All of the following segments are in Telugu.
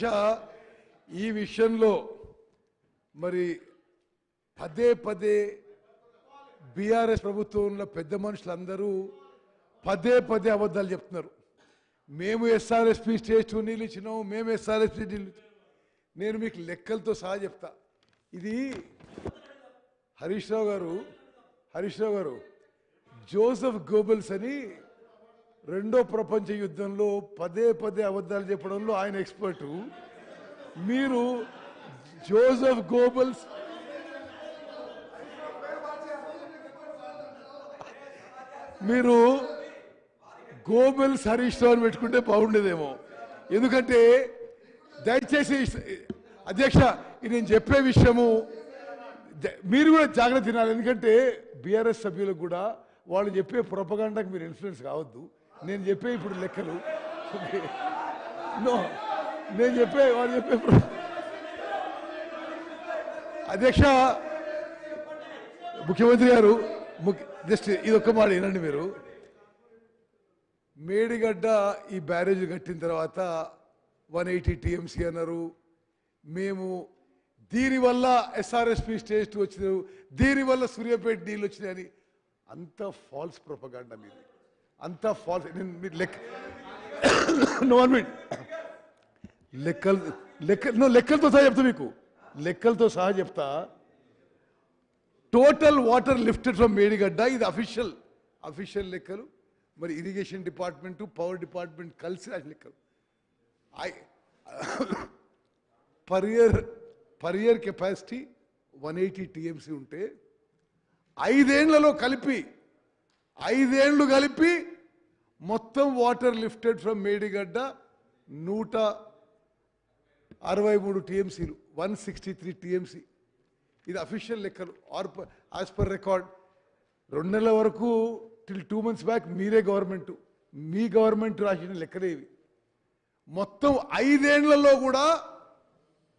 అధ్యక్ష ఈ విషయంలో మరి పదే పదే బీఆర్ఎస్ ప్రభుత్వంలో పెద్ద మనుషులందరూ పదే పదే అబద్ధాలు చెప్తున్నారు. మేము ఎస్ఆర్ఎస్పీ స్టేజ్ 2 నీళ్ళు ఇచ్చినాం, మేము ఎస్ఆర్ఎస్పీ నీళ్ళు. నేను మీకు లెక్కలతో సహా చెప్తా. ఇది హరీష్ రావు గారు జోసెఫ్ గోబెల్స్ అని రెండో ప్రపంచ యుద్ధంలో పదే పదే అబద్ధాలు చెప్పడంలో ఆయన ఎక్స్పర్టు. మీరు జోసెఫ్ గోబెల్స్ మీరు గోబెల్స్ హరీష్ రావు పెట్టుకుంటే బాగుండేదేమో. ఎందుకంటే దయచేసి అధ్యక్ష నేను చెప్పే విషయము మీరు కూడా జాగ్రత్త తినాలి. ఎందుకంటే బీఆర్ఎస్ సభ్యులకు కూడా వాళ్ళు చెప్పే ప్రొపగాండాకి మీరు ఇన్ఫ్లుయెన్స్ కావద్దు. నేను చెప్పే ఇప్పుడు లెక్కలు నేను చెప్పే వాళ్ళు చెప్పే అధ్యక్ష ముఖ్యమంత్రి గారు జస్ట్ ఇది ఒక్క మాట వినండి. మీరు మేడిగడ్డ ఈ బ్యారేజ్ కట్టిన తర్వాత 180 TMC అన్నారు. మేము దీనివల్ల ఎస్ఆర్ఎస్పీ స్టేజ్ 2 వచ్చినారు, దీనివల్ల సూర్యాపేట నీళ్ళు వచ్చినాయని అంత ఫాల్స్ ప్రొపగాండా మీది, అంత ఫాల్స్. మీరు లెక్కలతో సహా చెప్తా, మీకు లెక్కలతో సహా చెప్తా. Total water lifted from Medigadda, ఇది అఫీషియల్ లెక్కలు. మరి ఇరిగేషన్ డిపార్ట్మెంటు పవర్ డిపార్ట్మెంట్ కలిసి రాసిన లెక్కలు. పర్ ఇయర్ కెపాసిటీ 180 TMC ఉంటే 5 ఏళ్లలో కలిపి మొత్తం water lifted from Medigadda 163 TMCలు, 163 TMC. ఇది అఫీషియల్ లెక్కలు యాజ్ పర్ రికార్డ్. 2 నెలల వరకు టిల్ 2 months బ్యాక్ మీ గవర్నమెంట్ రాసిన లెక్కలే ఇవి. మొత్తం 5 ఏళ్లలో కూడా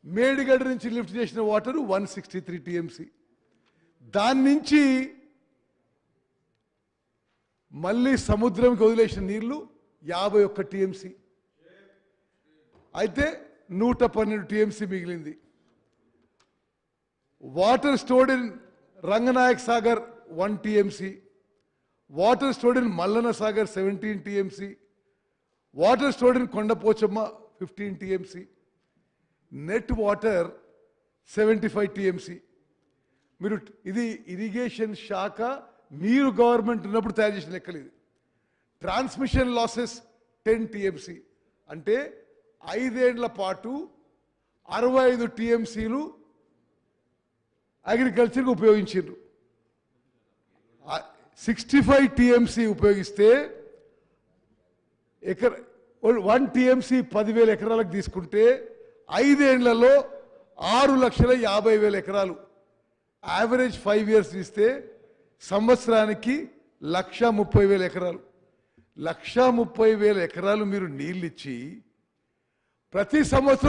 మేడిగడ్డ నుంచి లిఫ్ట్ చేసిన వాటర్ 163 TMC. దాని నుంచి మళ్ళీ సముద్రంకి వదిలేసిన నీళ్లు 51 TMC. అయితే 112 TMC మిగిలింది. Water stored in Ranganayak Sagar 1 TMC, water stored in Mallanna Sagar 17 TMC, water stored in Kondapochamma 15 TMC, net water 75 TMC. మీరు ఇది ఇరిగేషన్ శాఖ మీరు గవర్నమెంట్ ఉన్నప్పుడు తయారు చేసిన లెక్కలు. ఇది ట్రాన్స్మిషన్ లాసెస్ 10 TMC. అంటే 5 ఏళ్ల పాటు 65 TMCలు అగ్రికల్చర్కి ఉపయోగించారు. 65 TMC ఉపయోగిస్తే 1 TMC 10,000 ఎకరాలకు తీసుకుంటే 5 ఏళ్లలో 6,50,000 ఎకరాలు. యావరేజ్ 5 years ఇస్తే సంవత్సరానికి 1,30,000 ఎకరాలు. 1,30,000 ఎకరాలు మీరు నీళ్ళు ఇచ్చి ప్రతి సంవత్సరం